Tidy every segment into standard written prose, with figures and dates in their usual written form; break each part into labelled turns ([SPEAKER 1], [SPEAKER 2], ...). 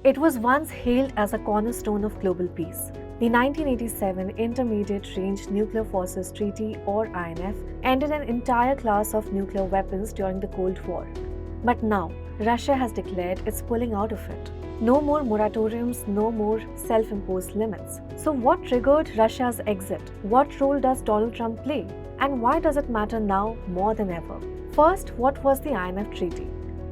[SPEAKER 1] It was once hailed as a cornerstone of global peace. The 1987 Intermediate Range Nuclear Forces Treaty, or INF, ended an entire class of nuclear weapons during the Cold War. But now, Russia has declared it's pulling out of it. No more moratoriums, no more self-imposed limits. So what triggered Russia's exit? What role does Donald Trump play? And why does it matter now more than ever? First, what was the INF Treaty?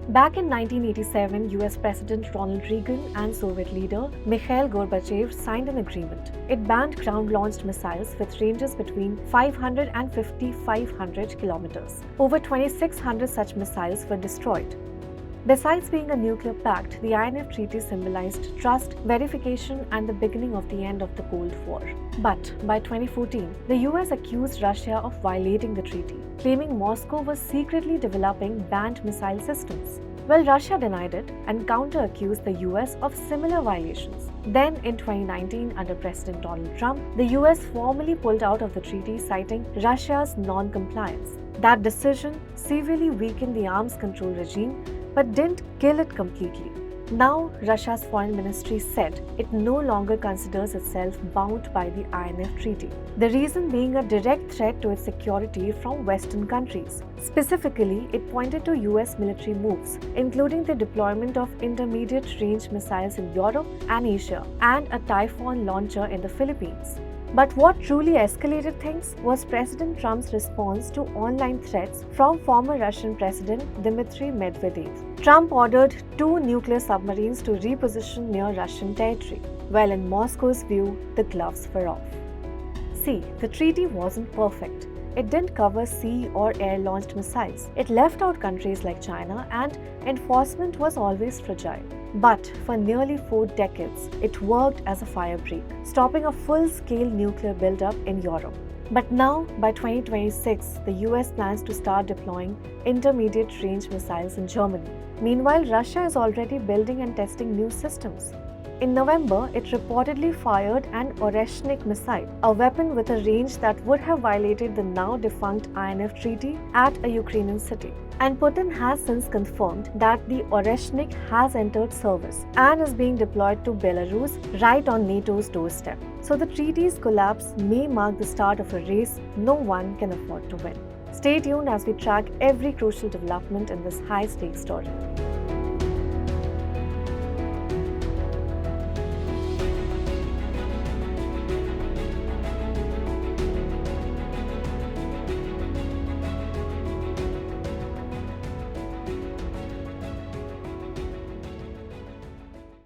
[SPEAKER 1] Back in 1987, US President Ronald Reagan and Soviet leader Mikhail Gorbachev signed an agreement. It banned ground-launched missiles with ranges between 500 and 5,500 kilometers. Over 2,600 such missiles were destroyed. Besides being a nuclear pact, the INF Treaty symbolized trust, verification, and the beginning of the end of the Cold War. But by 2014, the US accused Russia of violating the treaty, claiming Moscow was secretly developing banned missile systems. Well, Russia denied it and counter-accused the US of similar violations. Then, in 2019, under President Donald Trump, the US formally pulled out of the treaty, citing Russia's non-compliance. That decision severely weakened the arms control regime but didn't kill it completely. Now, Russia's foreign ministry said it no longer considers itself bound by the INF Treaty. The reason being a direct threat to its security from Western countries. Specifically, it pointed to US military moves, including the deployment of intermediate-range missiles in Europe and Asia, and a Typhoon launcher in the Philippines. But what truly escalated things was President Trump's response to online threats from former Russian President Dmitry Medvedev. Trump ordered 2 nuclear submarines to reposition near Russian territory. Well, in Moscow's view, the gloves were off. See, the treaty wasn't perfect. It didn't cover sea or air-launched missiles. It left out countries like China, and enforcement was always fragile. But for nearly 4 decades, it worked as a firebreak, stopping a full-scale nuclear buildup in Europe. But now, by 2026, the US plans to start deploying intermediate-range missiles in Germany. Meanwhile, Russia is already building and testing new systems. In November, it reportedly fired an Oreshnik missile, a weapon with a range that would have violated the now-defunct INF Treaty at a Ukrainian city. And Putin has since confirmed that the Oreshnik has entered service and is being deployed to Belarus right on NATO's doorstep. So the treaty's collapse may mark the start of a race no one can afford to win. Stay tuned as we track every crucial development in this high-stakes story.